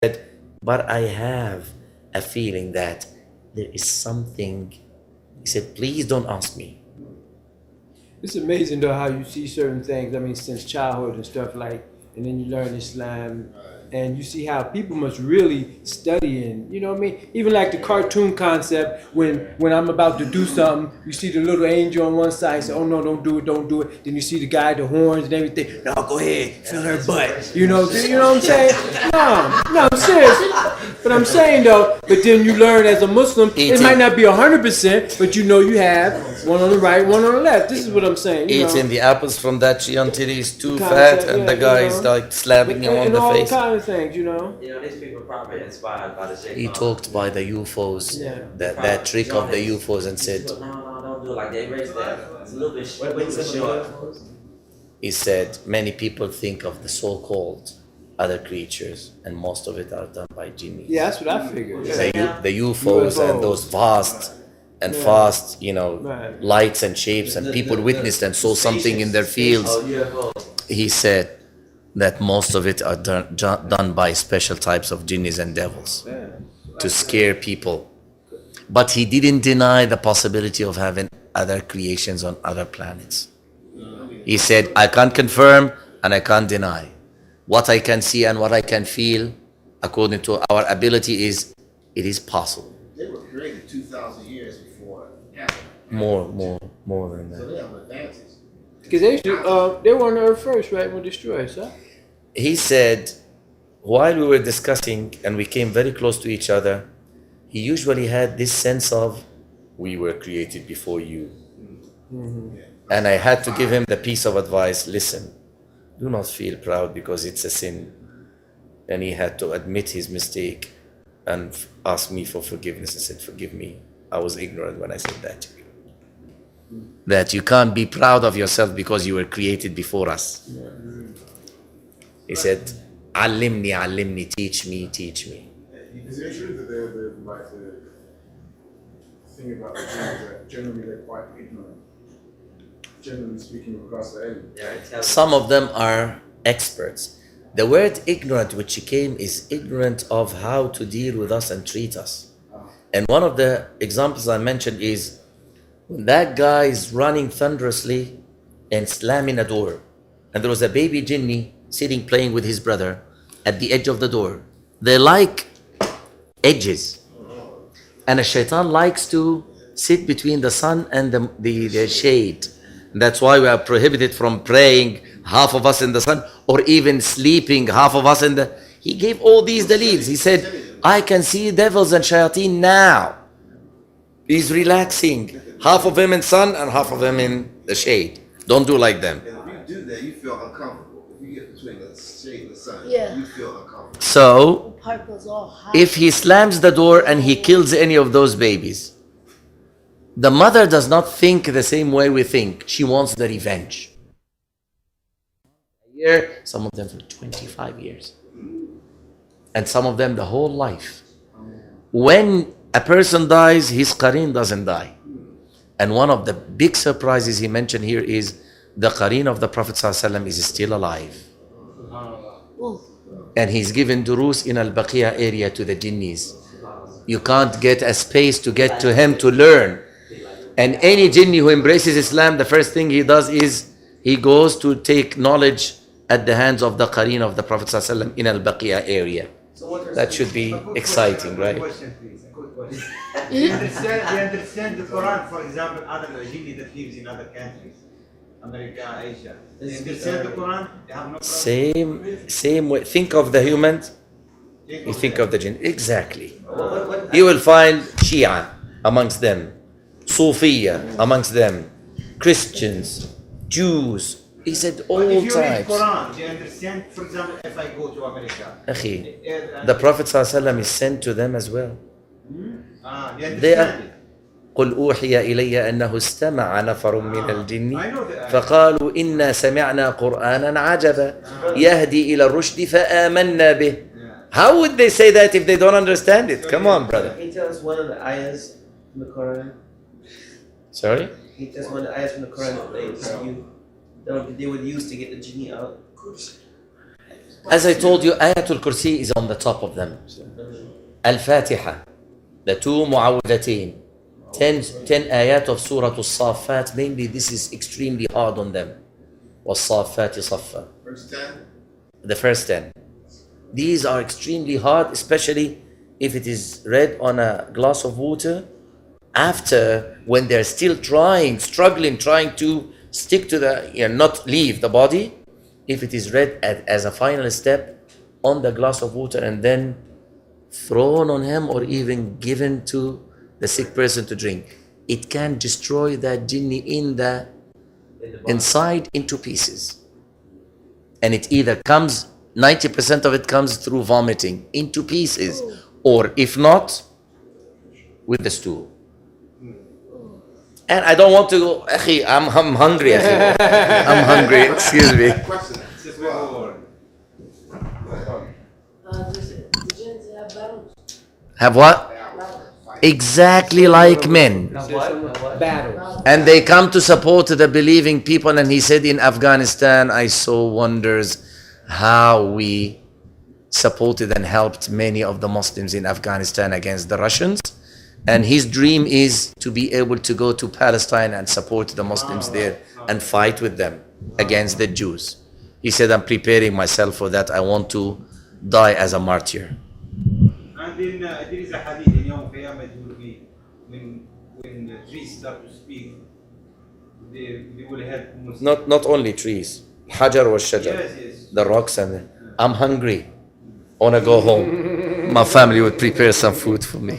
said, but I have a feeling that there is something. He said, please don't ask me. It's amazing though how you see certain things. I mean, since childhood and stuff like, and then you learn Islam, and you see how people must really study and you know what I mean. Even like the cartoon concept, when I'm about to do something, you see the little angel on one side, say, "Oh no, don't do it, don't do it." Then you see the guy, the horns and everything. No, go ahead, feel her butt. You know what I'm saying? No, I'm serious. But I'm saying though, but then you learn as a Muslim, it might not be 100%, but you know you have one on the right, one on the left. This is what I'm saying. Eating the apples from that tree until he's too fat, and the guy is like slapping him on the face. All kind of things, you know. These people probably inspired by the shit. He talked by the UFOs, that trick of the UFOs, and said, no, don't do it like they raised that. It's a little bit short. He said, many people think of the so-called other creatures, and most of it are done by Jinn. Yeah, that's what I figured. The UFOs and those vast, you know, lights and shapes, and people witnessed and saw something in their fields. He said that most of it are done by special types of jinnis and devils to scare people. But he didn't deny the possibility of having other creations on other planets. He said, I can't confirm and I can't deny. What I can see and what I can feel, according to our ability, is it is possible. They were created 2,000 years before Adam. More than that. So they have advances. Because they were on the earth first, right? When destroyed, huh? He said, while we were discussing and we came very close to each other, he usually had this sense of, we were created before you. And I had to give him the piece of advice, listen, do not feel proud because it's a sin. And he had to admit his mistake and ask me for forgiveness. I said, forgive me. I was ignorant when I said that to you. That you can't be proud of yourself because you were created before us. He said, Allimni, teach me. Is it true that they're like the thing about the Jews that generally they're quite ignorant? Generally speaking, with regards to aliens. Some of them are experts. The word ignorant which came is ignorant of how to deal with us and treat us. And one of the examples I mentioned is when that guy is running thunderously and slamming a door, and there was a baby jinni sitting playing with his brother at the edge of the door. They like edges, and a shaitan likes to sit between the sun and the shade. That's why we are prohibited from praying, half of us in the sun, or even sleeping, half of us in the... He gave all these deleels. He said, I can see devils and shayateen now. He's relaxing. Half of him in sun and half of him in the shade. Don't do like them. And if you do that, you feel uncomfortable. If you get between the shade and the sun, you feel uncomfortable. So, if he slams the door and he kills any of those babies, the mother does not think the same way we think. She wants the revenge. Here, some of them for 25 years. And some of them the whole life. When a person dies, his qareen doesn't die. And one of the big surprises he mentioned here is the qareen of the Prophet ﷺ is still alive. And he's given durus in Al-Baqiyah area to the jinnis. You can't get a space to get to him to learn. And any jinni who embraces Islam, the first thing he does is he goes to take knowledge at the hands of the qareen of the Prophet ﷺ in Al-Baqiyah area. That should be exciting, right? You understand the Quran, for example, other jinni that lives in other countries, America, Asia. You understand the Quran? They have no problem. Same way. Think of the humans, you think of the jinn. Exactly. You will find Shia amongst them, Sufiya amongst them, Christians, Jews. He said all if you read types. Quran, do you understand? For example, if I go to America, The Prophet ﷺ is sent to them as well. you They understand it? قل أوحي إلي أنه استمع نفر من الجن فقالوا إنا سمعنا قرآنا عجبا يهدي إلى الرشد فآمنا به. How would they say that if they don't understand it? Come on, brother. Can you tell us one of the ayahs from the Quran? Sorry? Can you tell us one of the ayahs from the Quran that they would use to get the genie out? As I told you, Ayatul Kursi is on the top of them. Al-Fatiha, the two Mu'awwidhatain, 10 ayat of Surah Al-Saffat, mainly this is extremely hard on them. Was-Saffati Saffa. First 10. The first 10. These are extremely hard, especially if it is read on a glass of water after, when they're still struggling, trying to stick to not leave the body. If it is read as a final step on the glass of water and then thrown on him or even given to the sick person to drink, it can destroy that jinni inside into pieces. And it either comes, 90% of it comes through vomiting into pieces, or if not, with the stool. And I don't want to go, Akhi, I'm hungry, Akhi. I'm hungry, excuse me. Question. The jinns have battles. Have what? Exactly like men. Battle. And they come to support the believing people. And he said, in Afghanistan, I saw wonders how we supported and helped many of the Muslims in Afghanistan against the Russians. And his dream is to be able to go to Palestine and support the Muslims there and fight with them against the Jews. He said, I'm preparing myself for that. I want to die as a martyr. And then there is a hadith in Yom Qiyamah, it will be when the trees start to speak, they will help Muslims. Not only trees. Hajar was shajar. Yes. The rocks and I'm hungry. I want to go home. My family would prepare some food for me.